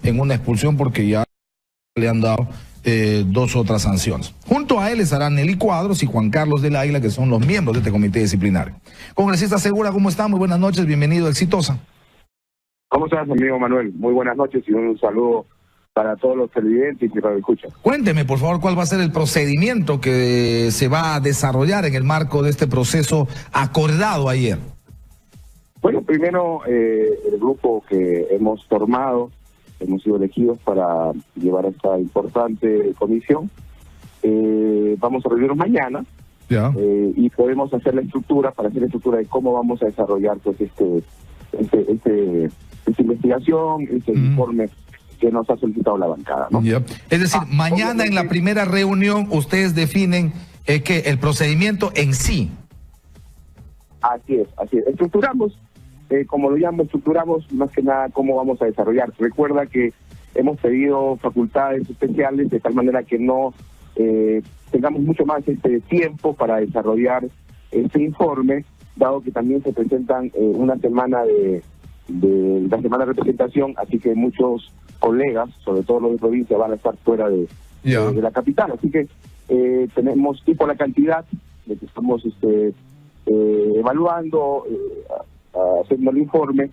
en una expulsión porque ya le han dado 2 otras sanciones. Junto a él estarán Nelly Cuadros y Juan Carlos del Águila, que son los miembros de este comité disciplinario. Congresista Segura, ¿cómo está? Muy buenas noches, bienvenido, exitosa. ¿Cómo estás, amigo Manuel? Muy buenas noches y un saludo para todos los televidentes y que escuchan. Cuénteme, por favor, cuál va a ser el procedimiento que se va a desarrollar en el marco de este proceso acordado ayer. Bueno, primero, el grupo que hemos formado, hemos sido elegidos para llevar a esta importante comisión. Vamos a reunirnos mañana y podemos hacer la estructura, para hacer la estructura de cómo vamos a desarrollar pues esta investigación, este informe que nos ha solicitado la bancada, ¿no? Es decir, mañana en la primera reunión ustedes definen que el procedimiento en sí. Así es. Estructuramos, como lo llamo, estructuramos más que nada cómo vamos a desarrollar. Recuerda que hemos pedido facultades especiales de tal manera que no tengamos mucho más tiempo para desarrollar este informe, dado que también se presentan una semana de la semana de representación, así que muchos colegas, sobre todo los de provincia, van a estar fuera de la capital, así que tenemos tipo la cantidad de que estamos evaluando, haciendo el informe,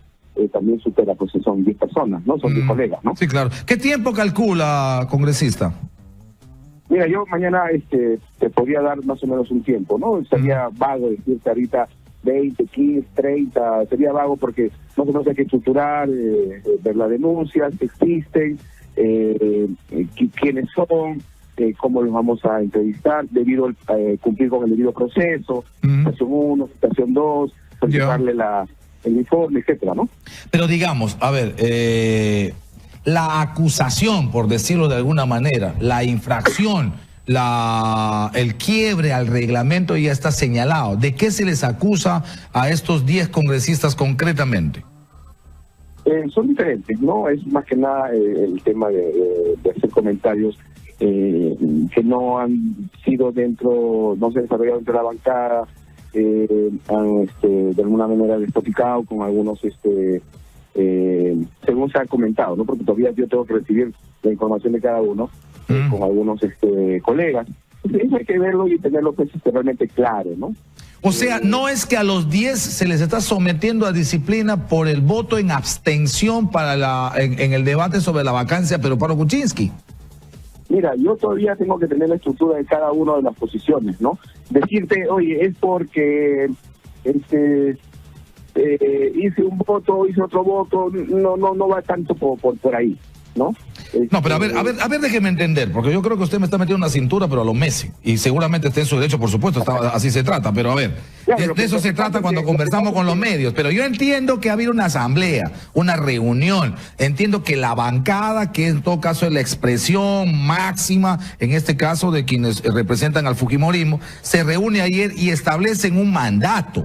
también supera, pues son 10 personas, ¿no? Son 10 colegas, ¿no? Sí, claro. ¿Qué tiempo calcula, congresista? Mira, yo mañana te podría dar más o menos un tiempo, ¿no? Sería vago decirte ahorita 20, 15, 30, sería vago porque no se nos hay que estructurar, ver las denuncias que existen, quiénes son, cómo los vamos a entrevistar, debido a cumplir con el debido proceso, estación 1, estación 2, darle el informe, etcétera, ¿no? Pero digamos, a ver, la acusación, por decirlo de alguna manera, la infracción, el quiebre al reglamento ya está señalado. ¿De qué se les acusa a estos 10 congresistas concretamente? Son diferentes, ¿no? Es más que nada el tema de hacer comentarios que no han sido no se han desarrollado dentro de la bancada, han de alguna manera despoticado con algunos, según se ha comentado, ¿no? Porque todavía yo tengo que recibir la información de cada uno, con algunos colegas. Eso hay que verlo y tenerlo pues, realmente claro, ¿no? O sea, no es que a los 10 se les está sometiendo a disciplina por el voto en abstención para en el debate sobre la vacancia de Pedro Pablo Kuczynski. Mira, yo todavía tengo que tener la estructura de cada una de las posiciones, ¿no? Decirte, oye, es porque hice un voto, hice otro voto, no va tanto por ahí, ¿no? No, pero a ver, déjeme entender, porque yo creo que usted me está metiendo una cintura, pero a lo Messi, y seguramente está en su derecho, por supuesto, así se trata, pero a ver, de eso se trata cuando conversamos con los medios, pero yo entiendo que ha habido una asamblea, una reunión, entiendo que la bancada, que en todo caso es la expresión máxima, en este caso de quienes representan al fujimorismo, se reúne ayer y establecen un mandato.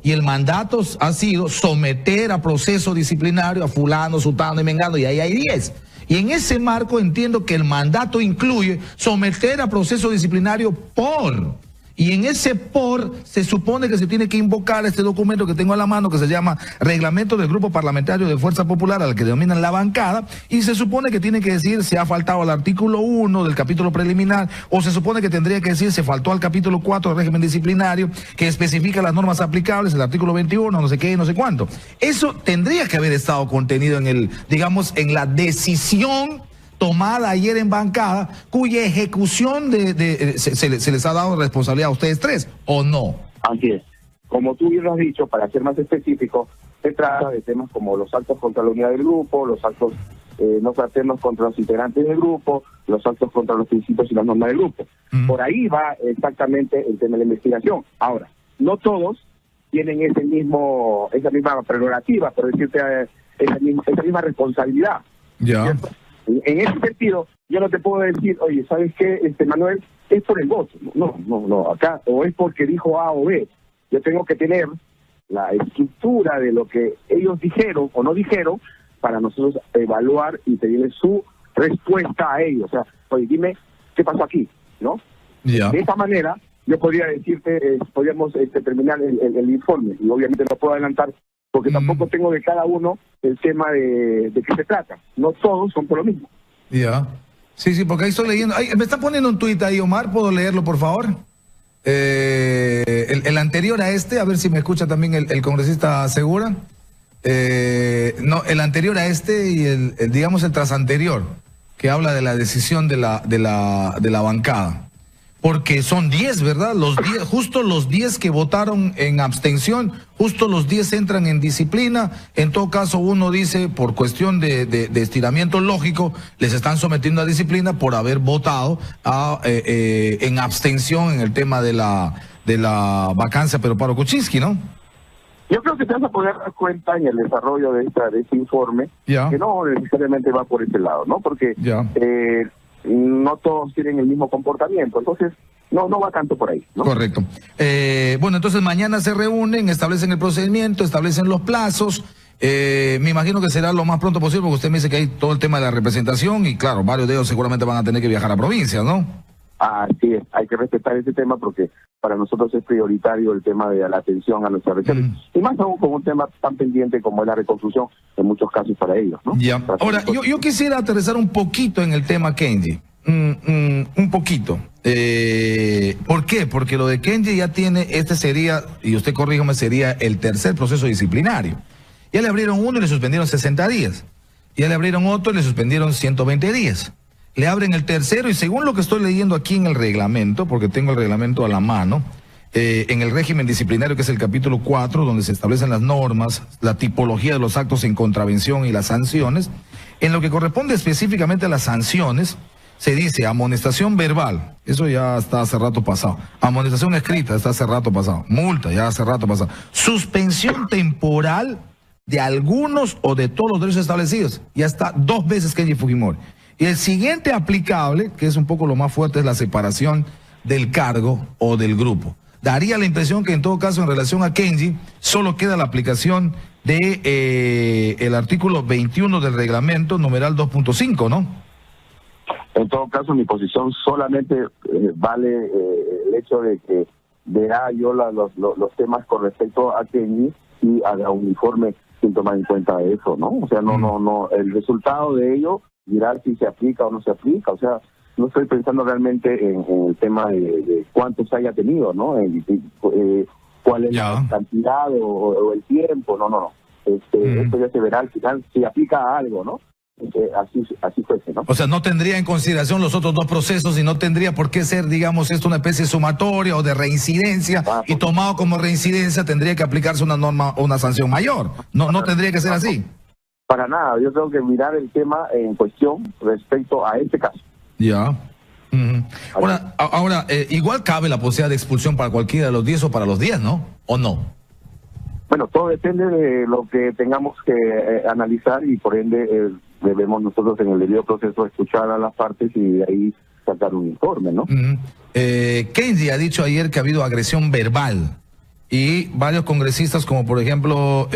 Y el mandato ha sido someter a proceso disciplinario a fulano, sutano y mengano, y ahí hay 10. Y en ese marco entiendo que el mandato incluye someter a proceso disciplinario por. Y en ese por se supone que se tiene que invocar este documento que tengo a la mano que se llama Reglamento del Grupo Parlamentario de Fuerza Popular, al que denominan la bancada, y se supone que tiene que decir se ha faltado al artículo 1 del capítulo preliminar, o se supone que tendría que decir se faltó al capítulo 4 del régimen disciplinario, que especifica las normas aplicables, el artículo 21, no sé qué, no sé cuánto. Eso tendría que haber estado contenido en en la decisión tomada ayer en bancada, cuya ejecución se les ha dado responsabilidad a ustedes 3, ¿o no? Así es. Como tú bien lo has dicho, para ser más específico, se trata de temas como los actos contra la unidad del grupo, los actos no hacernos contra los integrantes del grupo, los actos contra los principios y las normas del grupo. Por ahí va exactamente el tema de la investigación. Ahora, no todos tienen esa misma prerrogativa, por decirte, esa misma responsabilidad. Ya. En ese sentido, yo no te puedo decir, oye, ¿sabes qué, Manuel? Es por el voto. No, acá, o es porque dijo A o B. Yo tengo que tener la estructura de lo que ellos dijeron o no dijeron para nosotros evaluar y pedirle su respuesta a ellos. O sea, oye, dime, ¿qué pasó aquí? ¿No? De esa manera, yo podría decirte, podríamos terminar el informe, y obviamente no puedo adelantar porque tampoco tengo de cada uno el tema de qué se trata. No todos son por lo mismo. Ya. Sí, porque ahí estoy leyendo. Me está poniendo un tuit ahí, Omar, ¿puedo leerlo, por favor? El anterior a este, a ver si me escucha también el congresista Segura. No, el anterior a este y digamos el trasanterior, que habla de la decisión de la bancada. Porque son 10, ¿verdad? Justo los 10 que votaron en abstención, justo los 10 entran en disciplina. En todo caso, uno dice, por cuestión de estiramiento lógico, les están sometiendo a disciplina por haber votado en abstención en el tema de la vacancia pero Paro Kuczynski, ¿no? Yo creo que te vas a poder dar cuenta en el desarrollo de este informe que no necesariamente va por ese lado, ¿no? Porque no todos tienen el mismo comportamiento, entonces no va tanto por ahí, ¿no? Correcto. Bueno, entonces mañana se reúnen, establecen el procedimiento, establecen los plazos. Me imagino que será lo más pronto posible, porque usted me dice que hay todo el tema de la representación y claro, varios de ellos seguramente van a tener que viajar a provincias, ¿no? Así es, hay que respetar ese tema porque para nosotros es prioritario el tema de la atención a nuestras regiones. Y más aún con un tema tan pendiente como es la reconstrucción, en muchos casos para ellos, ¿no? Ya. Ahora, yo quisiera aterrizar un poquito en el tema Kenji. Un poquito. ¿Por qué? Porque lo de Kenji ya tiene, este sería, y usted corríjame, sería el tercer proceso disciplinario. Ya le abrieron uno y le suspendieron 60 días. Ya le abrieron otro y le suspendieron 120 días. Le abren el tercero y según lo que estoy leyendo aquí en el reglamento, porque tengo el reglamento a la mano, en el régimen disciplinario, que es el capítulo 4, donde se establecen las normas, la tipología de los actos en contravención y las sanciones, en lo que corresponde específicamente a las sanciones, se dice amonestación verbal, eso ya está hace rato pasado, amonestación escrita, está hace rato pasado, multa, ya hace rato pasado, suspensión temporal de algunos o de todos los derechos establecidos, ya está 2 veces Kenji Fujimori. Y el siguiente aplicable, que es un poco lo más fuerte, es la separación del cargo o del grupo. Daría la impresión que en todo caso en relación a Kenji solo queda la aplicación de el artículo 21 del reglamento, numeral 2.5, ¿no? En todo caso mi posición solamente vale el hecho de que verá yo los temas con respecto a Kenji y haga un informe sin tomar en cuenta eso, ¿no? O sea, no, el resultado de ello dirá si se aplica o no se aplica, o sea, no estoy pensando realmente en el tema de cuántos haya tenido, ¿no? Cuál es la cantidad o el tiempo, no. Esto ya se verá al final si aplica a algo, ¿no? Así fuese, ¿no? O sea, no tendría en consideración los otros 2 procesos y no tendría por qué ser, digamos, esto una especie sumatoria o de reincidencia y tomado como reincidencia tendría que aplicarse una norma o una sanción mayor. No tendría que ser así. Para nada, yo tengo que mirar el tema en cuestión respecto a este caso. Ya. Ahora, igual cabe la posibilidad de expulsión para cualquiera de los 10 o para los 10, ¿no? ¿O no? Bueno, todo depende de lo que tengamos que analizar y por ende debemos nosotros en el debido proceso escuchar a las partes y de ahí sacar un informe, ¿no? Kenji ha dicho ayer que ha habido agresión verbal. Y varios congresistas, como por ejemplo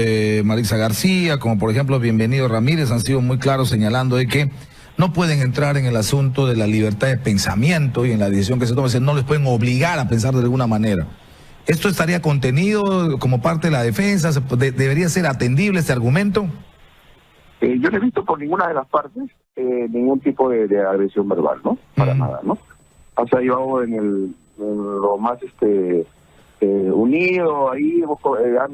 Marisa García, como por ejemplo Bienvenido Ramírez, han sido muy claros señalando de que no pueden entrar en el asunto de la libertad de pensamiento y en la decisión que se toma, no les pueden obligar a pensar de alguna manera. ¿Esto estaría contenido como parte de la defensa? ¿Debería ser atendible este argumento? Yo no he visto por ninguna de las partes ningún tipo de agresión verbal, ¿no? Para nada, ¿no? O sea, yo en lo más unido ahí,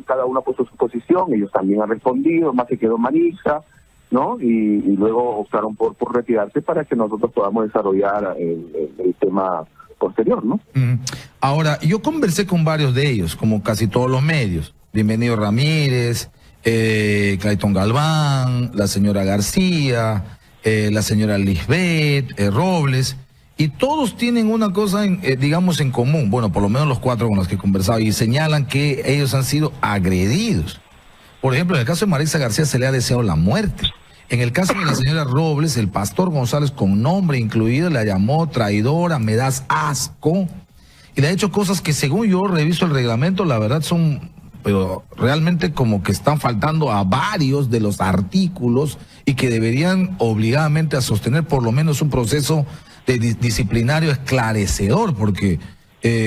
cada uno ha puesto su posición, ellos también han respondido, más se quedó Marisa, ¿no? Y luego optaron por retirarse para que nosotros podamos desarrollar el tema posterior, ¿no? Ahora, yo conversé con varios de ellos, como casi todos los medios. Bienvenido Ramírez, Clayton Galván, la señora García, la señora Lisbeth, Robles, y todos tienen una cosa, digamos, en común, bueno, por lo menos los 4 con los que he conversado, y señalan que ellos han sido agredidos. Por ejemplo, en el caso de Marisa García se le ha deseado la muerte. En el caso de la señora Robles, el pastor González, con nombre incluido, la llamó traidora, me das asco, y le ha hecho cosas que según yo reviso el reglamento, la verdad son, pero realmente como que están faltando a varios de los artículos y que deberían obligadamente a sostener por lo menos un proceso disciplinario esclarecedor, porque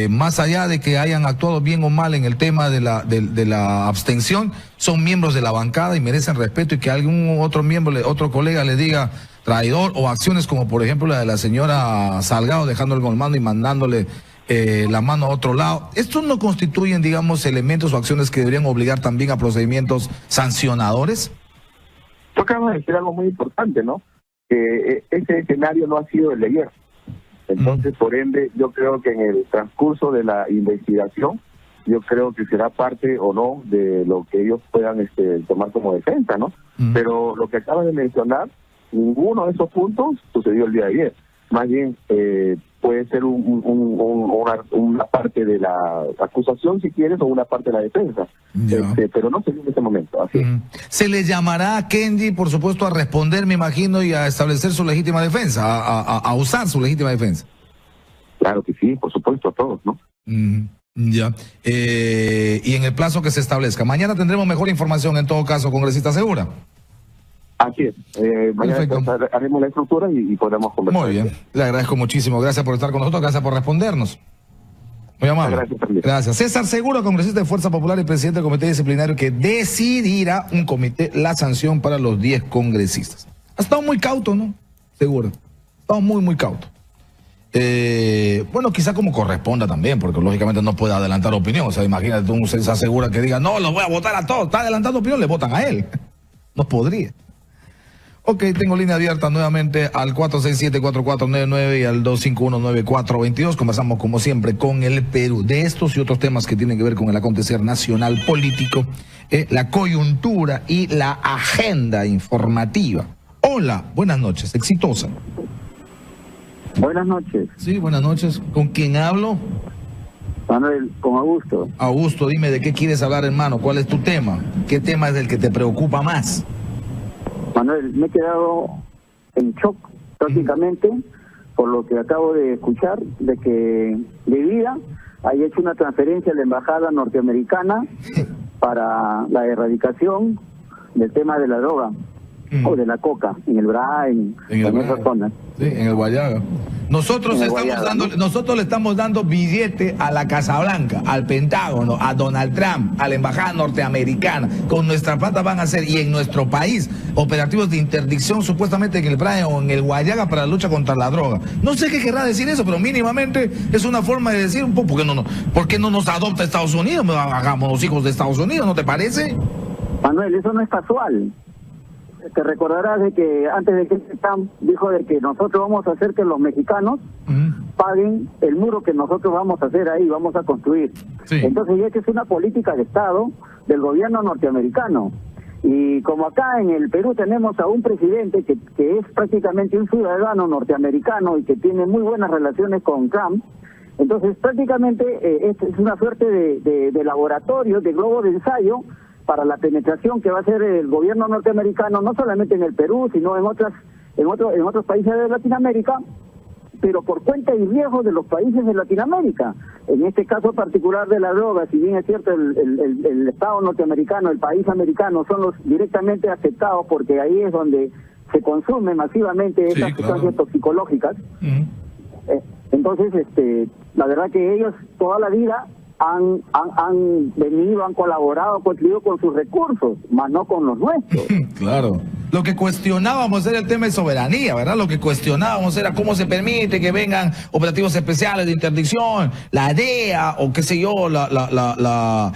más allá de que hayan actuado bien o mal en el tema de la abstención, son miembros de la bancada y merecen respeto, y que algún otro miembro, otro colega le diga traidor, o acciones como por ejemplo la de la señora Salgado dejando el mando y mandándole la mano a otro lado. Estos no constituyen, digamos, elementos o acciones que deberían obligar también a procedimientos sancionadores. Tú acabas de decir algo muy importante, ¿no? Que ese escenario no ha sido el de ayer. Entonces, por ende, yo creo que en el transcurso de la investigación, yo creo que será parte o no de lo que ellos puedan tomar como defensa, ¿no? Pero lo que acabas de mencionar, ninguno de esos puntos sucedió el día de ayer. Más bien, puede ser una parte de la acusación, si quieres, o una parte de la defensa. Pero no se dio en ese momento. Así. Se le llamará a Kenji, por supuesto, a responder, me imagino, y a establecer su legítima defensa, a usar su legítima defensa. Claro que sí, por supuesto, a todos, ¿no? Ya. Y en el plazo que se establezca. Mañana tendremos mejor información, en todo caso, congresista Segura. Así es. Mañana haremos la estructura y podremos conversar. Muy bien. Le agradezco muchísimo. Gracias por estar con nosotros. Gracias por respondernos. Muy amable. Gracias también. Gracias. César Segura, congresista de Fuerza Popular y presidente del comité disciplinario que decidirá un comité la sanción para los 10 congresistas. Ha estado muy cauto, ¿no? Seguro. Ha estado muy cauto. Bueno, quizá como corresponda también, porque lógicamente no puede adelantar opinión. O sea, imagínate un César Segura que diga, no, los voy a votar a todos. Está adelantando opinión, le votan a él. No podría. Ok, tengo línea abierta nuevamente al 467-4499 y al 251-9422. Conversamos como siempre con el Perú de estos y otros temas que tienen que ver con el acontecer nacional político, la coyuntura y la agenda informativa. Hola, buenas noches, exitosa. Buenas noches. Sí, buenas noches. ¿Con quién hablo? Manuel, con Augusto. Augusto, dime de qué quieres hablar, hermano. ¿Cuál es tu tema? ¿Qué tema es el que te preocupa más? Manuel, me he quedado en shock prácticamente por lo que acabo de escuchar, de que Vida haya hecho una transferencia a la embajada norteamericana para la erradicación del tema de la droga o de la coca en el Bra, en esas zonas. Sí, en el Guayaga. Nosotros le estamos dando billete a la Casa Blanca, al Pentágono, a Donald Trump, a la embajada norteamericana. Con nuestra plata van a hacer, y en nuestro país, operativos de interdicción supuestamente en el Bra o en el Guayaga para la lucha contra la droga. No sé qué querrá decir eso, pero mínimamente es una forma de decir un poco, ¿por qué no nos adopta Estados Unidos? Hagamos los hijos de Estados Unidos, ¿no te parece? Manuel, eso no es casual. Te recordarás de que antes de que Trump dijo de que nosotros vamos a hacer que los mexicanos paguen el muro que nosotros vamos a hacer ahí, vamos a construir. Sí. Entonces ya que es una política de Estado del gobierno norteamericano. Y como acá en el Perú tenemos a un presidente que es prácticamente un ciudadano norteamericano y que tiene muy buenas relaciones con Trump, entonces prácticamente es una suerte de laboratorio, de globo de ensayo para la penetración que va a hacer el gobierno norteamericano, no solamente en el Perú, sino en otros países de Latinoamérica, pero por cuenta y riesgo de los países de Latinoamérica. En este caso particular de la droga, si bien es cierto el Estado norteamericano, el país americano, son los directamente afectados, porque ahí es donde se consumen masivamente estas sustancias toxicológicas. Entonces, la verdad que ellos toda la vida han venido, han colaborado, contribuido con sus recursos, más no con los nuestros. Claro. Lo que cuestionábamos era el tema de soberanía, ¿verdad? Lo que cuestionábamos era cómo se permite que vengan operativos especiales de interdicción, la DEA o qué sé yo, la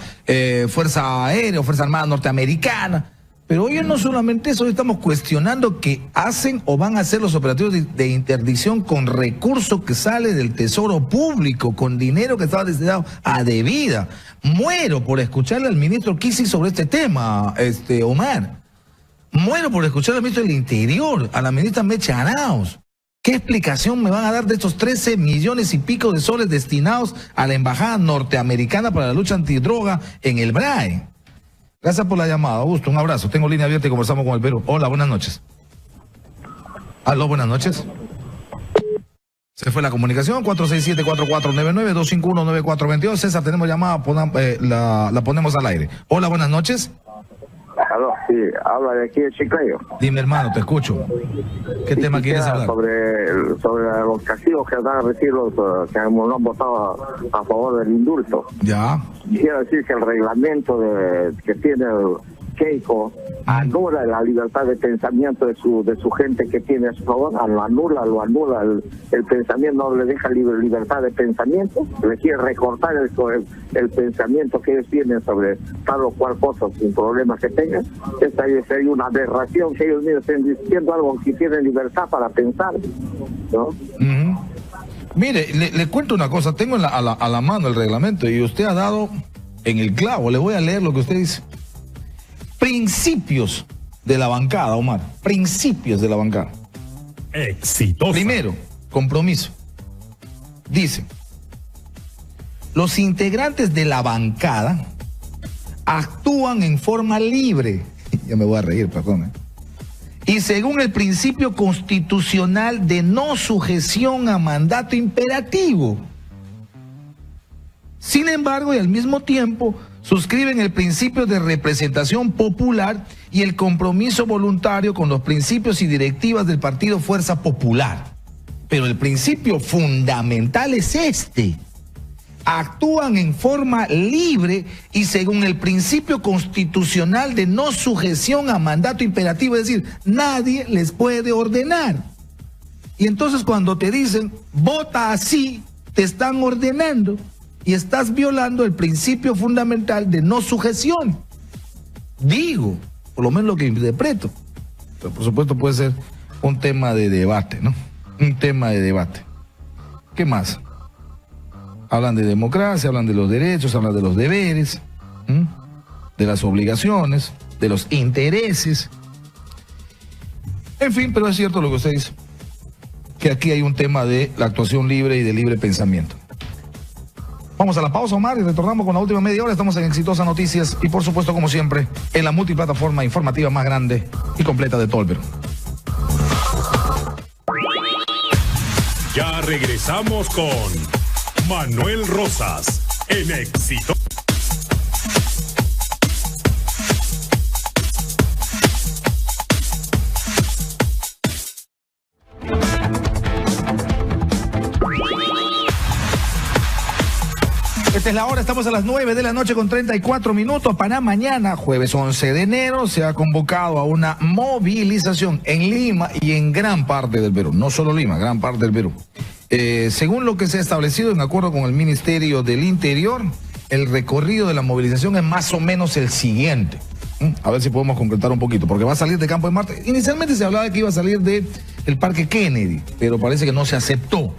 Fuerza Aérea o Fuerza Armada Norteamericana. Pero hoy no solamente eso, hoy estamos cuestionando que hacen o van a hacer los operativos de interdicción con recursos que sale del tesoro público, con dinero que estaba destinado a Vida. Muero por escucharle al ministro Kisi sobre este tema, Omar. Muero por escucharle al ministro del Interior, a la ministra Mecha Arauz. ¿Qué explicación me van a dar de estos 13 millones y pico de soles destinados a la embajada norteamericana para la lucha antidroga en el BRAE? Gracias por la llamada, Augusto. Un abrazo. Tengo línea abierta y conversamos con el Perú. Hola, buenas noches. Aló, buenas noches. Se fue la comunicación. 467-4499, 251-9422. César, tenemos llamada, la ponemos al aire. Hola, buenas noches. Aló, sí, habla de aquí de Chiclayo. Dime, hermano, te escucho. ¿Qué tema quieres hablar? Sobre los castigos que van a recibir los que no han votado a favor del indulto. Ya. Quiero decir que el reglamento que tiene Keiko anula la libertad de pensamiento de su gente que tiene a su favor, lo anula el pensamiento, no le deja libertad de pensamiento, le quiere recortar el pensamiento que ellos tienen sobre tal o cual cosa, sin problemas que tengan. Esta sería una aberración que ellos mismos estén diciendo algo que tienen libertad para pensar, ¿no? Mire, le cuento una cosa, tengo a la mano el reglamento y usted ha dado en el clavo. Le voy a leer lo que usted dice. Principios de la bancada, Omar. Principios de la bancada. Exitoso. Primero, compromiso. Dice, los integrantes de la bancada actúan en forma libre. Ya me voy a reír, perdón. Y según el principio constitucional de no sujeción a mandato imperativo. Sin embargo, y al mismo tiempo, suscriben el principio de representación popular y el compromiso voluntario con los principios y directivas del Partido Fuerza Popular. Pero el principio fundamental es este. Actúan en forma libre y según el principio constitucional de no sujeción a mandato imperativo, es decir, nadie les puede ordenar. Y entonces cuando te dicen, vota así, te están ordenando. Y estás violando el principio fundamental de no sujeción. Digo, por lo menos lo que interpreto. Pero por supuesto puede ser un tema de debate, ¿no? Un tema de debate. ¿Qué más? Hablan de democracia, hablan de los derechos, hablan de los deberes, de las obligaciones, de los intereses. En fin, pero es cierto lo que usted dice. Que aquí hay un tema de la actuación libre y de libre pensamiento. Vamos a la pausa, Omar, y retornamos con la última media hora. Estamos en Exitosas Noticias y, por supuesto, como siempre, en la multiplataforma informativa más grande y completa de todo el Perú. Ya regresamos con Manuel Rosas en Éxito. Esta es la hora, estamos a las 9 de la noche con 34 minutos. Para mañana, jueves 11 de enero, se ha convocado a una movilización en Lima y en gran parte del Perú. No solo Lima, gran parte del Perú. Según lo que se ha establecido en acuerdo con el Ministerio del Interior, el recorrido de la movilización es más o menos el siguiente. A ver si podemos concretar un poquito, porque va a salir de Campo de Marte. Inicialmente se hablaba de que iba a salir del Parque Kennedy, pero parece que no se aceptó.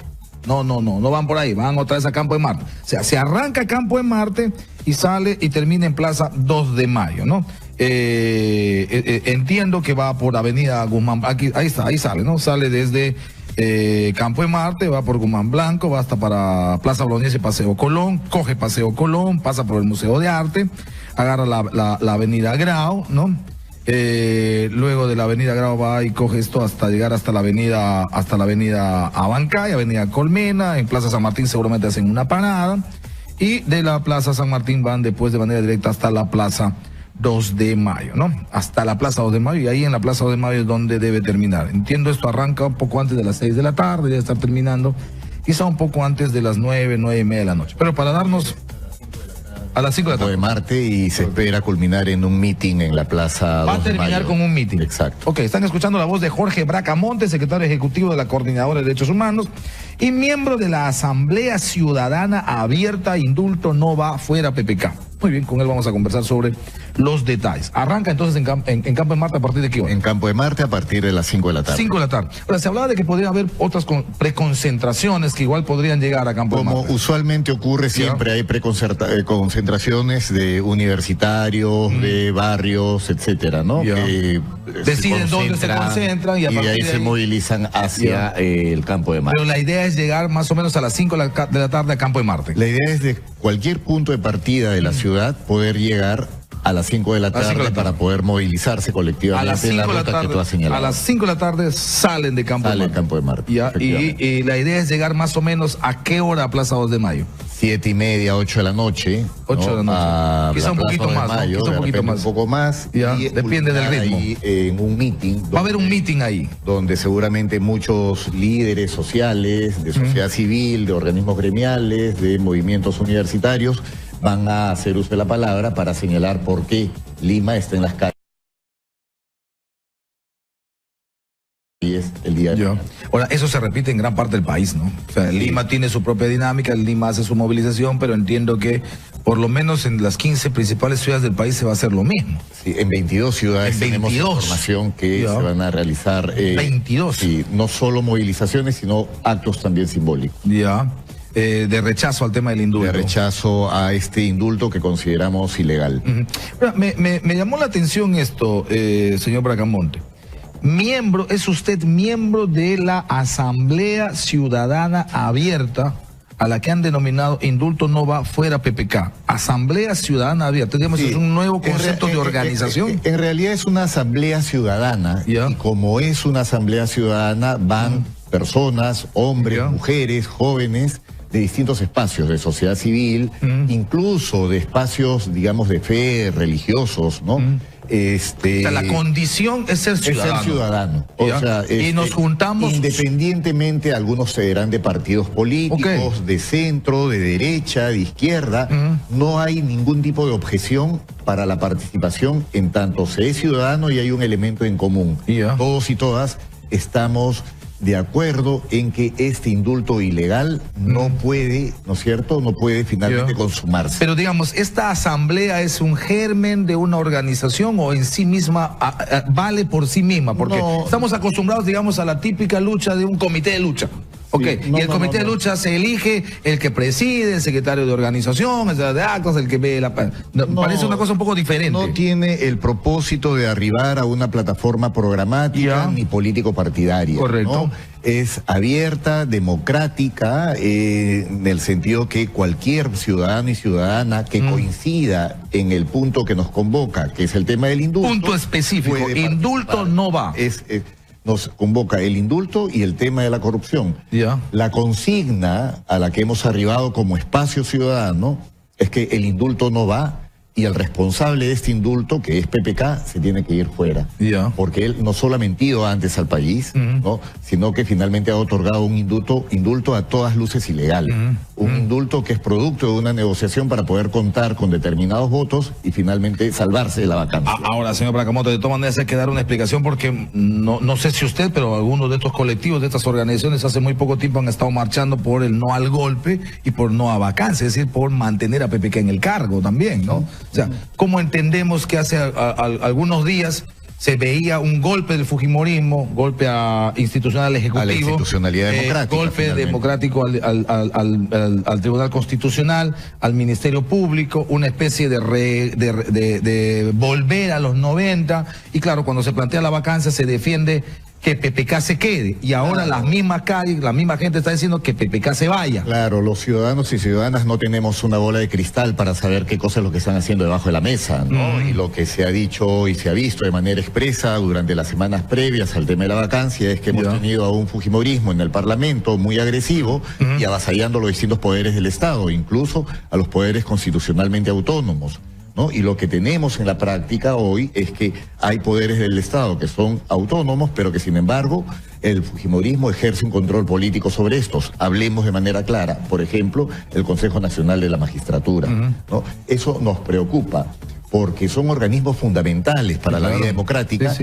No van por ahí, van otra vez a Campo de Marte. O sea, se arranca Campo de Marte y sale y termina en Plaza 2 de Mayo, ¿no? Entiendo que va por Avenida Guzmán, aquí, ahí sale, ¿no? Sale desde Campo de Marte, va por Guzmán Blanco, va hasta para Plaza Bolognesi y Paseo Colón, coge Paseo Colón, pasa por el Museo de Arte, agarra la Avenida Grau, ¿no? Luego de la Avenida Grau va y coge esto hasta llegar hasta la Avenida Abancay, Avenida Colmena. En Plaza San Martín seguramente hacen una parada y de la Plaza San Martín van después de manera directa hasta la Plaza 2 de Mayo, ¿no? Hasta la Plaza 2 de Mayo y ahí en la Plaza 2 de Mayo es donde debe terminar. Entiendo, esto arranca un poco antes de las 6 de la tarde, debe estar terminando quizá un poco antes de las 9:30 de la noche. Pero para darnos a las 5 de la tarde. De Marte y se espera culminar en un meeting en la Plaza 2 de Mayo. Va a terminar con un meeting. Exacto. Ok, están escuchando la voz de Jorge Bracamonte, secretario ejecutivo de la Coordinadora de Derechos Humanos y miembro de la Asamblea Ciudadana Abierta Indulto No Va Fuera PPK. Muy bien, con él vamos a conversar sobre los detalles. Arranca entonces en Campo de Marte a partir de qué hora. En Campo de Marte a partir de las 5 de la tarde. 5 de la tarde. Ahora, se hablaba de que podría haber otras preconcentraciones que igual podrían llegar a Campo de Marte. Como usualmente ocurre, siempre hay concentraciones de universitarios, de barrios, etcétera, ¿no? Que deciden dónde se concentran y a partir de ahí se movilizan hacia el Campo de Marte. Pero la idea es llegar más o menos a las 5 de la tarde a Campo de Marte. La idea es de cualquier punto de partida de la ciudad poder llegar a las 5 de la tarde para poder movilizarse colectivamente en la ruta que tú has señalado. A las 5 de la tarde salen de Campo de Marte. Campo de Marte. Y la idea es llegar más o menos a qué hora a Plaza 2 de Mayo. 7:30, 8 de la noche. 8 de la noche. Quizá un poquito más, Mayo, quizá un poquito más. Un poco más. Ya, depende del ritmo. Ahí, en un meeting. Va a haber un meeting ahí. Donde seguramente muchos líderes sociales, de sociedad civil, de organismos gremiales, de movimientos universitarios, van a hacer uso de la palabra para señalar por qué Lima está en las calles el día de mañana. Ahora, eso se repite en gran parte del país, ¿no? O sea, Lima tiene su propia dinámica, Lima hace su movilización, pero entiendo que por lo menos en las 15 principales ciudades del país se va a hacer lo mismo. Sí, en 22 ciudades tenemos información que se van a realizar. 22. Sí, no solo movilizaciones, sino actos también simbólicos. Ya. De rechazo al tema del indulto. De rechazo a este indulto que consideramos ilegal. Me llamó la atención esto, señor Bracamonte. ¿Es usted miembro de la Asamblea Ciudadana Abierta, a la que han denominado Indulto No Va Fuera PPK? Asamblea Ciudadana Abierta, digamos, es un nuevo concepto de organización. En realidad es una asamblea ciudadana, y como es una asamblea ciudadana, van personas, hombres, mujeres, jóvenes, de distintos espacios, de sociedad civil, incluso de espacios, digamos, de fe, religiosos, ¿no? O sea, la condición es ser ciudadano. Es ser ciudadano. O sea, y nos juntamos. Independientemente, algunos serán de partidos políticos, de centro, de derecha, de izquierda. No hay ningún tipo de objeción para la participación en tanto se es ciudadano y hay un elemento en común. Todos y todas estamos de acuerdo en que este indulto ilegal no puede, ¿no es cierto?, no puede finalmente consumarse. Pero digamos, ¿esta asamblea es un germen de una organización o en sí misma vale por sí misma? Porque estamos acostumbrados, digamos, a la típica lucha de un comité de lucha. Y el comité de lucha se elige el que preside, el secretario de organización, el de actos, el que ve la... parece una cosa un poco diferente. No tiene el propósito de arribar a una plataforma programática ni político partidaria. Correcto. ¿no? Es abierta, democrática, en el sentido que cualquier ciudadano y ciudadana que coincida en el punto que nos convoca, que es el tema del indulto... Punto específico, indulto no va. Nos convoca el indulto y el tema de la corrupción. La consigna a la que hemos arribado como espacio ciudadano es que el indulto no va y el responsable de este indulto, que es PPK, se tiene que ir fuera. Porque él no solo ha mentido antes al país, ¿no?, sino que finalmente ha otorgado un indulto a todas luces ilegal. Un indulto que es producto de una negociación para poder contar con determinados votos y finalmente salvarse de la vacancia. Ahora, señor Bracamonte, de todas maneras hay que dar una explicación porque no sé si usted, pero algunos de estos colectivos, de estas organizaciones, hace muy poco tiempo han estado marchando por el no al golpe y por no a vacancia, es decir, por mantener a PPK en el cargo también, ¿no? O sea, ¿cómo entendemos que hace algunos días se veía un golpe del fujimorismo, golpe institucional al Ejecutivo, a la institucionalidad democrática, golpe democrático al Tribunal Constitucional, al Ministerio Público, una especie de volver a los 90, y claro, cuando se plantea la vacancia se defiende que PPK se quede, y ahora las mismas calles, la misma gente está diciendo que PPK se vaya. Claro, los ciudadanos y ciudadanas no tenemos una bola de cristal para saber qué cosas es lo que están haciendo debajo de la mesa, ¿no? Y lo que se ha dicho y se ha visto de manera expresa durante las semanas previas al tema de la vacancia es que hemos tenido a un fujimorismo en el Parlamento muy agresivo y avasallando los distintos poderes del Estado, incluso a los poderes constitucionalmente autónomos, ¿no? Y lo que tenemos en la práctica hoy es que hay poderes del Estado que son autónomos, pero que sin embargo el fujimorismo ejerce un control político sobre estos. Hablemos de manera clara, por ejemplo, el Consejo Nacional de la Magistratura, ¿no? Eso nos preocupa, porque son organismos fundamentales para la vida democrática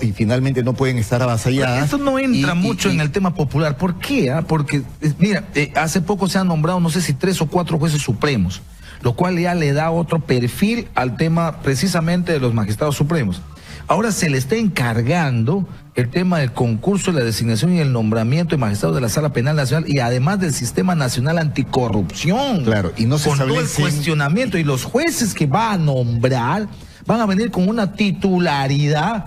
y finalmente no pueden estar avasalladas. Eso no entra mucho en el tema popular. ¿Por qué? Porque, mira, hace poco se han nombrado, no sé si 3 o 4 jueces supremos, lo cual ya le da otro perfil al tema precisamente de los magistrados supremos. Ahora se le está encargando el tema del concurso, la designación y el nombramiento de magistrados de la Sala Penal Nacional y además del Sistema Nacional Anticorrupción. Claro, y no se con todo el cuestionamiento. Y los jueces que va a nombrar van a venir con una titularidad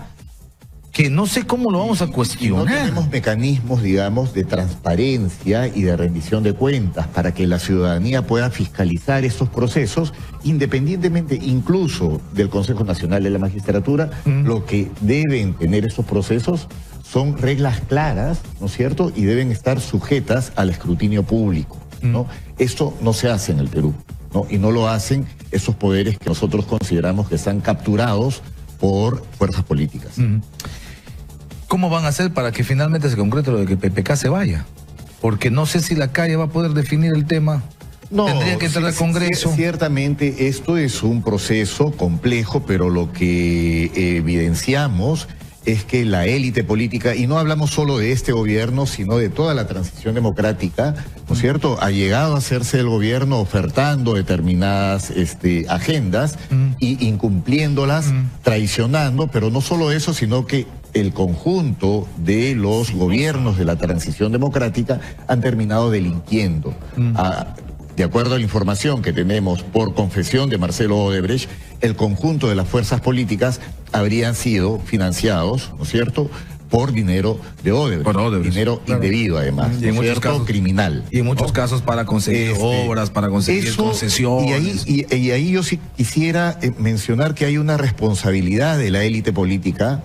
que no sé cómo lo vamos a cuestionar. No tenemos mecanismos, digamos, de transparencia y de rendición de cuentas para que la ciudadanía pueda fiscalizar estos procesos, independientemente incluso del Consejo Nacional de la Magistratura. Lo que deben tener estos procesos son reglas claras, ¿no es cierto?, y deben estar sujetas al escrutinio público. ¿no? Esto no se hace en el Perú, ¿no? Y no lo hacen esos poderes que nosotros consideramos que están capturados por fuerzas políticas. ¿Cómo van a hacer para que finalmente se concrete lo de que PPK se vaya? Porque no sé si la calle va a poder definir el tema. No, tendría que entrar al Congreso. Ciertamente esto es un proceso complejo, pero lo que evidenciamos es que la élite política, y no hablamos solo de este gobierno, sino de toda la transición democrática, ¿no es cierto?, ha llegado a hacerse el gobierno ofertando determinadas agendas y incumpliéndolas, traicionando, pero no solo eso, sino que el conjunto de los gobiernos de la transición democrática han terminado delinquiendo. De acuerdo a la información que tenemos por confesión de Marcelo Odebrecht, el conjunto de las fuerzas políticas habrían sido financiados, ¿no es cierto?, por dinero de Odebrecht, dinero indebido además, y en muchos casos criminal. Y en muchos casos para conseguir obras, para conseguir concesiones. Y ahí yo sí quisiera mencionar que hay una responsabilidad de la élite política,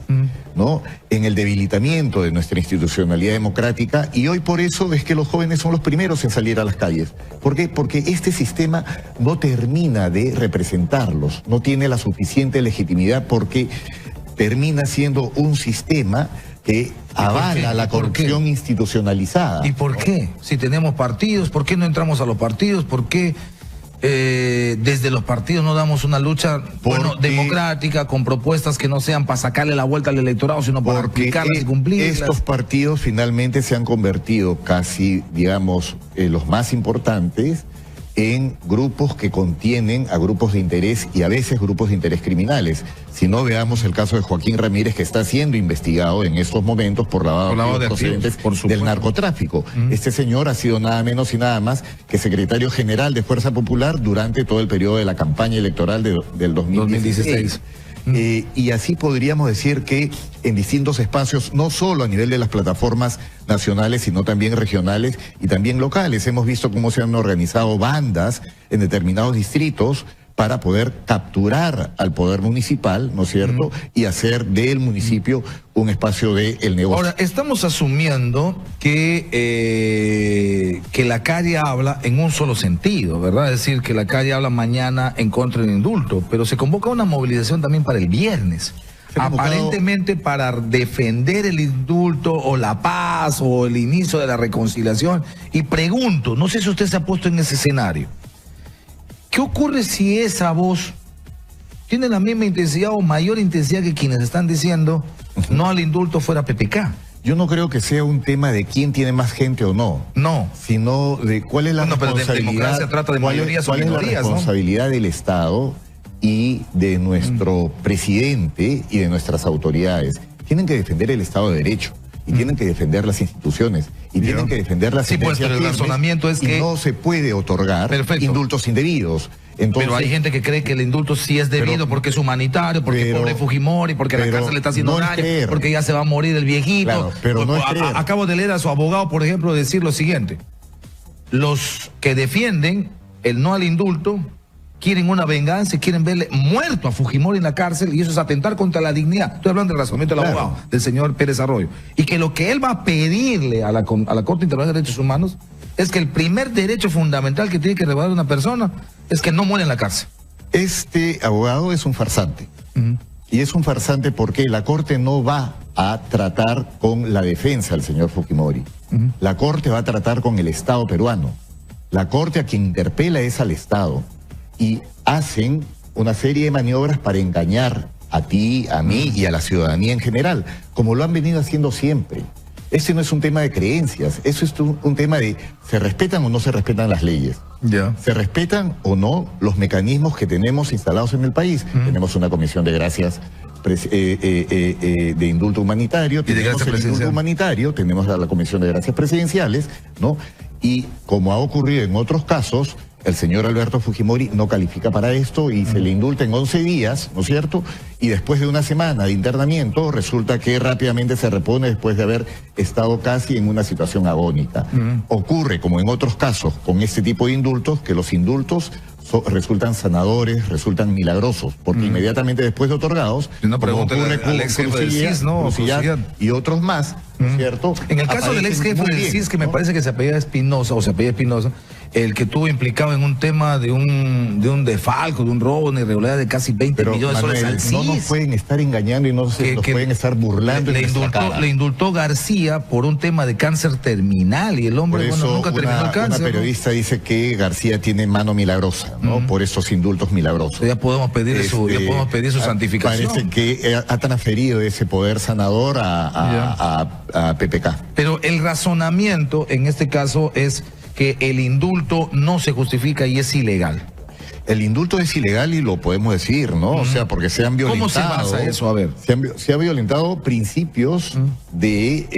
¿no?, en el debilitamiento de nuestra institucionalidad democrática, y hoy por eso es que los jóvenes son los primeros en salir a las calles. ¿Por qué? Porque este sistema no termina de representarlos, no tiene la suficiente legitimidad, porque termina siendo un sistema que avala la corrupción institucionalizada. ¿Y por qué? Si tenemos partidos, ¿por qué no entramos a los partidos? ¿Por qué desde los partidos no damos una lucha democrática, con propuestas que no sean para sacarle la vuelta al electorado, sino para aplicarlas y cumplirlas? Estos partidos finalmente se han convertido casi, digamos, los más importantes en grupos que contienen a grupos de interés, y a veces grupos de interés criminales. Si no, veamos el caso de Joaquín Ramírez, que está siendo investigado en estos momentos por lavado de procedentes del narcotráfico. Este señor ha sido nada menos y nada más que secretario general de Fuerza Popular durante todo el periodo de la campaña electoral del 2016. Y así podríamos decir que en distintos espacios, no solo a nivel de las plataformas nacionales, sino también regionales y también locales, hemos visto cómo se han organizado bandas en determinados distritos para poder capturar al poder municipal, ¿no es cierto?, y hacer del municipio un espacio del negocio. Ahora, estamos asumiendo que la calle habla en un solo sentido, ¿verdad? Es decir, que la calle habla mañana en contra del indulto, pero se convoca una movilización también para el viernes. Aparentemente para defender el indulto o la paz o el inicio de la reconciliación. Y pregunto, no sé si usted se ha puesto en ese escenario, ¿qué ocurre si esa voz tiene la misma intensidad o mayor intensidad que quienes están diciendo no al indulto fuera PPK? Yo no creo que sea un tema de quién tiene más gente o no. No. Sino de cuál es la responsabilidad. Pero de democracia trata de mayorías o minorías, ¿cuál es la responsabilidad del Estado y de nuestro presidente y de nuestras autoridades? Tienen que defender el Estado de Derecho. Y tienen que defender las instituciones. Y tienen que defender las sentencias firmes. El razonamiento es que no se puede otorgar indultos indebidos. Entonces, pero hay gente que cree que el indulto sí es debido porque es humanitario, porque pobre Fujimori, porque la cárcel le está haciendo daño, porque ya se va a morir el viejito. Claro, pero no es acabo de leer a su abogado, por ejemplo, decir lo siguiente: los que defienden el no al indulto quieren una venganza y quieren verle muerto a Fujimori en la cárcel, y eso es atentar contra la dignidad. Estoy hablando del razonamiento del abogado, del señor Pérez Arroyo. Y que lo que él va a pedirle a la Corte Internacional de Derechos Humanos es que el primer derecho fundamental que tiene que resguardar una persona es que no muera en la cárcel. Este abogado es un farsante. Y es un farsante porque la Corte no va a tratar con la defensa del señor Fujimori. La Corte va a tratar con el Estado peruano. La Corte a quien interpela es al Estado. Y hacen una serie de maniobras para engañar a ti, a mí y a la ciudadanía en general, como lo han venido haciendo siempre. Este no es un tema de creencias, eso es un tema de ¿se respetan o no se respetan las leyes? ¿Se respetan o no los mecanismos que tenemos instalados en el país? Tenemos una comisión de gracias de indulto humanitario, tenemos el indulto humanitario, tenemos la comisión de gracias presidenciales, ¿no? Y como ha ocurrido en otros casos, el señor Alberto Fujimori no califica para esto y se le indulta en 11 días, ¿no es cierto? Y después de una semana de internamiento, resulta que rápidamente se repone después de haber estado casi en una situación agónica. Ocurre, como en otros casos, con este tipo de indultos, que los indultos resultan sanadores, resultan milagrosos, porque inmediatamente después de otorgados, como ocurre con Crucillat y otros más, ¿no es cierto? En el caso del ex jefe del CIS, que me parece que se apellida Espinosa, el que estuvo implicado en un tema de un desfalco, de un robo, una irregularidad de casi 20 millones de soles al CIS. No nos pueden estar engañando y no nos pueden estar burlando. Le indultó García por un tema de cáncer terminal y el hombre nunca terminó el cáncer. Una periodista dice que García tiene mano milagrosa, ¿no? Por esos indultos milagrosos. Ya podemos pedir su santificación. Parece que ha transferido ese poder sanador a PPK. Pero el razonamiento en este caso es que el indulto no se justifica y es ilegal. El indulto es ilegal y lo podemos decir, ¿no? O sea, porque se han violentado. ¿Cómo se basa eso? A ver. Se ha violentado principios del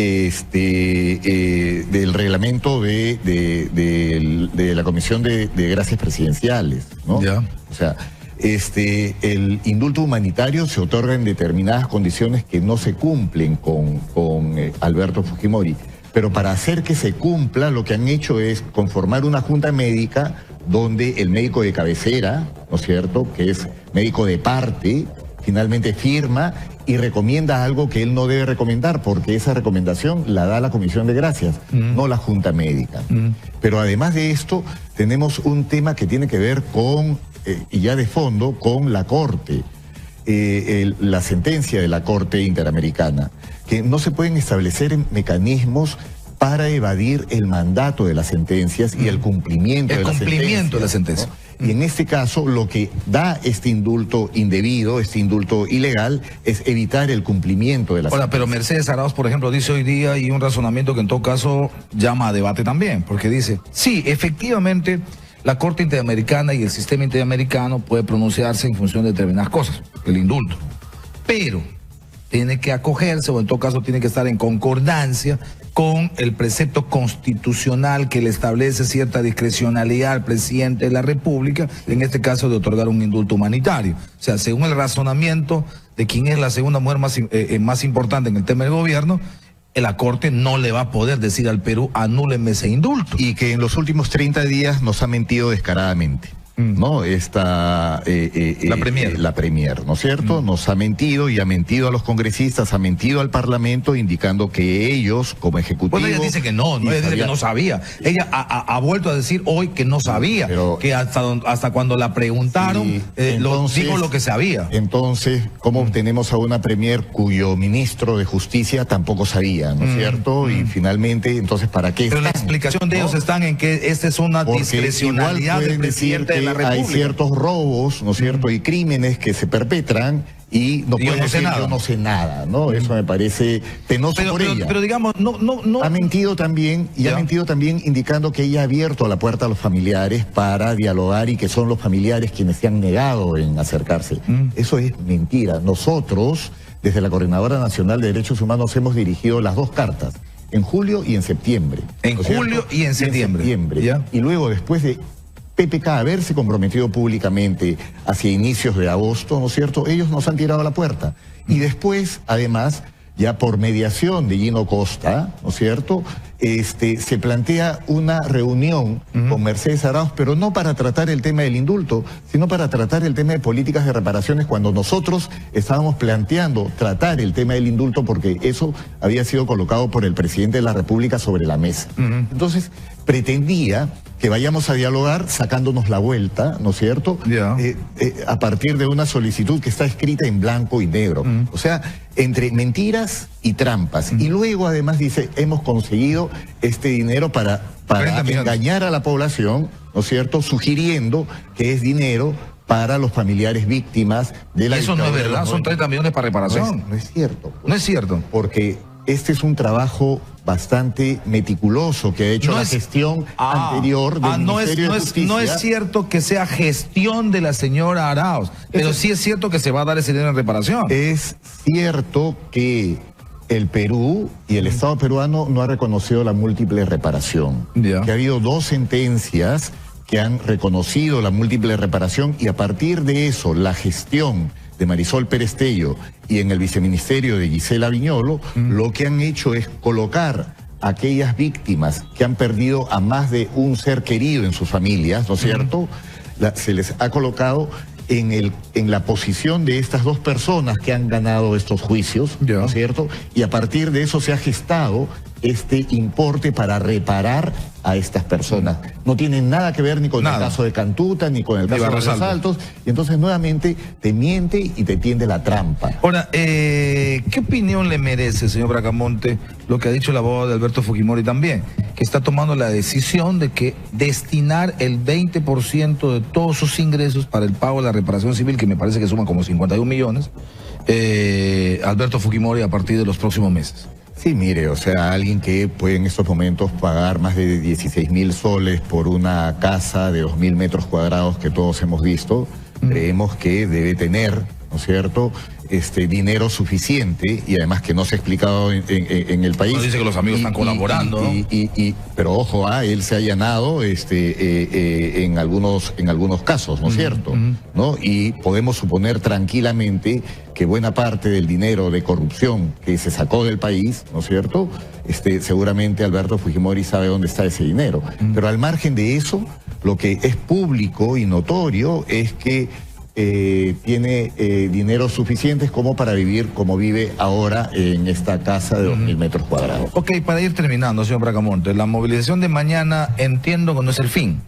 reglamento de la Comisión de Gracias Presidenciales, ¿no? Ya. O sea, el indulto humanitario se otorga en determinadas condiciones que no se cumplen con Alberto Fujimori. Pero para hacer que se cumpla, lo que han hecho es conformar una junta médica donde el médico de cabecera, ¿no es cierto?, que es médico de parte, finalmente firma y recomienda algo que él no debe recomendar, porque esa recomendación la da la Comisión de Gracias, no la Junta Médica. Pero además de esto, tenemos un tema que tiene que ver con, y ya de fondo, con la Corte, la sentencia de la Corte Interamericana, que no se pueden establecer mecanismos para evadir el mandato de las sentencias y el cumplimiento de las sentencias. ¿No? Y en este caso, lo que da este indulto indebido, este indulto ilegal, es evitar el cumplimiento de las sentencias. Pero Mercedes Arauz, por ejemplo, dice hoy día, y un razonamiento que en todo caso llama a debate también, porque dice, sí, efectivamente, la Corte Interamericana y el sistema interamericano puede pronunciarse en función de determinadas cosas, el indulto, pero tiene que acogerse, o en todo caso tiene que estar en concordancia con el precepto constitucional que le establece cierta discrecionalidad al presidente de la República, en este caso de otorgar un indulto humanitario. O sea, según el razonamiento de quién es la segunda mujer más importante en el tema del gobierno, la Corte no le va a poder decir al Perú, anúlenme ese indulto. Y que en los últimos 30 días nos ha mentido descaradamente. ¿No? La Premier, ¿no es cierto? Nos ha mentido y ha mentido a los congresistas, ha mentido al Parlamento, indicando que ellos, como ejecutivo... Bueno, ella dice que no, ella dice que no sabía. Ella ha vuelto a decir hoy que no sabía, pero que hasta cuando la preguntaron, dijo lo que sabía. Entonces, ¿cómo tenemos a una Premier cuyo ministro de Justicia tampoco sabía, ¿no es cierto? Y finalmente, entonces, ¿para qué? Pero la explicación de ellos están en que esta es una discrecionalidad del presidente de la República. Hay ciertos robos, ¿no es cierto?, y crímenes que se perpetran y no puede decir yo no sé nada, ¿no? Eso me parece penoso por ella. Pero digamos, no... Ha mentido también, ha mentido también indicando que ella ha abierto la puerta a los familiares para dialogar y que son los familiares quienes se han negado en acercarse. Eso es mentira. Nosotros, desde la Coordinadora Nacional de Derechos Humanos, hemos dirigido las dos cartas, en julio y en septiembre. En julio y en septiembre. Y luego, después de PPK haberse comprometido públicamente hacia inicios de agosto, ¿no es cierto?, ellos nos han tirado a la puerta. Y después, además, ya por mediación de Gino Costa, ¿no es cierto?, se plantea una reunión con Mercedes Arauz, pero no para tratar el tema del indulto, sino para tratar el tema de políticas de reparaciones, cuando nosotros estábamos planteando tratar el tema del indulto porque eso había sido colocado por el presidente de la República sobre la mesa. Entonces, pretendía que vayamos a dialogar sacándonos la vuelta, ¿no es cierto?, a partir de una solicitud que está escrita en blanco y negro. O sea, entre mentiras y trampas. Y luego además dice, hemos conseguido este dinero para engañar a la población, ¿no es cierto?, sugiriendo que es dinero para los familiares víctimas de la dictadura. Eso no es verdad, son 30 millones para reparación. No es cierto. Pues. No es cierto. Porque este es un trabajo bastante meticuloso que ha hecho la gestión anterior del Ministerio de Justicia. No es cierto que sea gestión de la señora Arauz, pero sí es cierto que se va a dar ese dinero en reparación. Es cierto que el Perú y el Estado peruano no ha reconocido la múltiple reparación. Que ha habido 2 sentencias que han reconocido la múltiple reparación y a partir de eso la gestión de Marisol Pérez Tello y en el viceministerio de Gisela Viñolo, lo que han hecho es colocar a aquellas víctimas que han perdido a más de un ser querido en sus familias, ¿no es cierto?, se les ha colocado en la posición de estas 2 personas que han ganado estos juicios, ¿no es cierto?, y a partir de eso se ha gestado este importe para reparar a estas personas. No tiene nada que ver ni con el caso de Cantuta, ni con el caso de Barrios Altos, y entonces nuevamente te miente y te tiende la trampa. Ahora, ¿qué opinión le merece, señor Bracamonte, lo que ha dicho el abogado de Alberto Fujimori también? Que está tomando la decisión de que destinar el 20% de todos sus ingresos para el pago de la reparación civil, que me parece que suman como 51 millones, Alberto Fujimori a partir de los próximos meses. Sí, mire, o sea, alguien que puede en estos momentos pagar más de 16.000 soles por una casa de 2.000 metros cuadrados que todos hemos visto, creemos que debe tener, ¿no es cierto?, dinero suficiente, y además que no se ha explicado en el país. No dice que los amigos están colaborando. Pero ojo, él se ha allanado en algunos casos, ¿no es cierto? ¿No? Y podemos suponer tranquilamente que buena parte del dinero de corrupción que se sacó del país, ¿no es cierto?, seguramente Alberto Fujimori sabe dónde está ese dinero. Pero al margen de eso, lo que es público y notorio es que tiene dinero suficiente como para vivir como vive ahora en esta casa de 2.000 metros cuadrados. Ok, para ir terminando, señor Bracamonte, la movilización de mañana entiendo que no es el fin,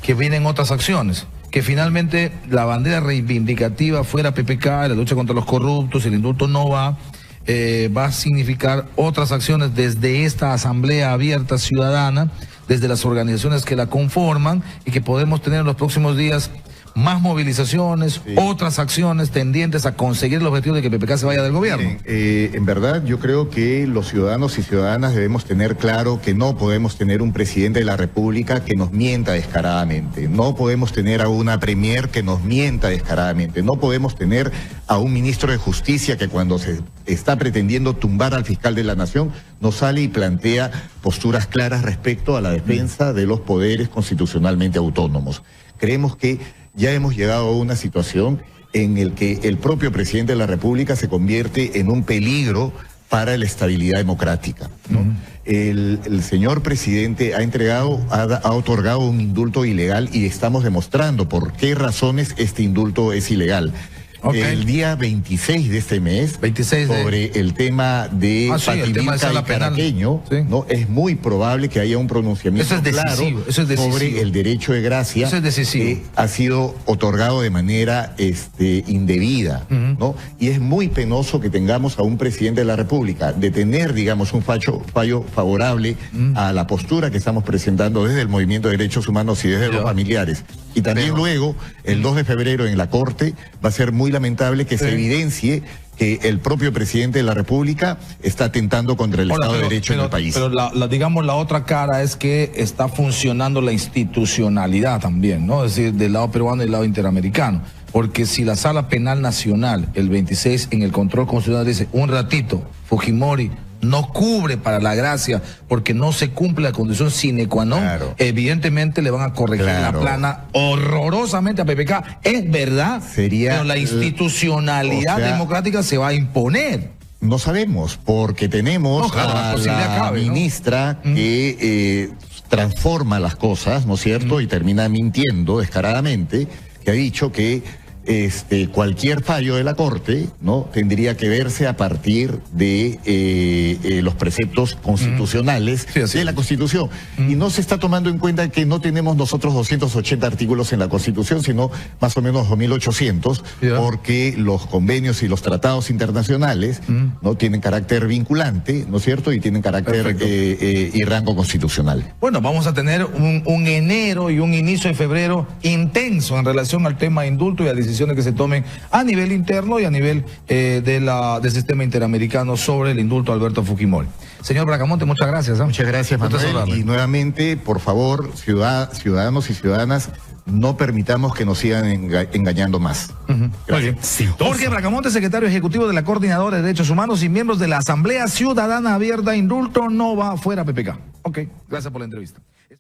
que vienen otras acciones, que finalmente la bandera reivindicativa fuera PPK, la lucha contra los corruptos, el indulto no va a significar otras acciones desde esta asamblea abierta ciudadana, desde las organizaciones que la conforman, y que podemos tener en los próximos días más movilizaciones, otras acciones tendientes a conseguir el objetivo de que PPK se vaya del gobierno. Miren, en verdad yo creo que los ciudadanos y ciudadanas debemos tener claro que no podemos tener un presidente de la República que nos mienta descaradamente, no podemos tener a una premier que nos mienta descaradamente, no podemos tener a un ministro de Justicia que cuando se está pretendiendo tumbar al fiscal de la Nación no sale y plantea posturas claras respecto a la defensa de los poderes constitucionalmente autónomos. Creemos que ya hemos llegado a una situación en la que el propio presidente de la República se convierte en un peligro para la estabilidad democrática, ¿no? El señor presidente ha otorgado un indulto ilegal, y estamos demostrando por qué razones este indulto es ilegal. El día 26 de este mes, sobre el tema de Pativilca y Caraqueño, ¿no? Es muy probable que haya un pronunciamiento claro sobre el derecho de gracia que ha sido otorgado de manera indebida, ¿no? Y es muy penoso que tengamos a un presidente de la República de tener, digamos, un fallo favorable a la postura que estamos presentando desde el Movimiento de Derechos Humanos y desde los familiares. Y también luego, el 2 de febrero en la Corte, va a ser muy lamentable que se evidencie que el propio presidente de la República está atentando contra el Estado de Derecho en el país. Pero digamos, la otra cara es que está funcionando la institucionalidad también, ¿no? Es decir, del lado peruano y del lado interamericano. Porque si la Sala Penal Nacional, el 26, en el control constitucional dice, un ratito, Fujimori no cubre para la gracia porque no se cumple la condición sine qua non, evidentemente le van a corregir la plana horrorosamente a PPK. Es verdad, pero la institucionalidad democrática se va a imponer. No sabemos, porque tenemos a la ministra que transforma las cosas, ¿no es cierto? Y termina mintiendo descaradamente, que ha dicho que cualquier fallo de la Corte, ¿no?, tendría que verse a partir de los preceptos constitucionales de la Constitución. Y no se está tomando en cuenta que no tenemos nosotros 280 artículos en la Constitución, sino más o menos 2.800, porque los convenios y los tratados internacionales no tienen carácter vinculante, ¿no es cierto?, y tienen carácter y rango constitucional. Bueno, vamos a tener un enero y un inicio de febrero intenso en relación al tema de indulto y a decisiones que se tomen a nivel interno y a nivel del sistema interamericano sobre el indulto a Alberto Fujimori. Señor Bracamonte, muchas gracias. Muchas gracias, Manuel. Y nuevamente, por favor, ciudadanos y ciudadanas, no permitamos que nos sigan engañando más. Muy bien. Jorge Bracamonte, secretario ejecutivo de la Coordinadora de Derechos Humanos y miembros de la Asamblea Ciudadana Abierta, indulto no va fuera PPK. Ok, gracias por la entrevista.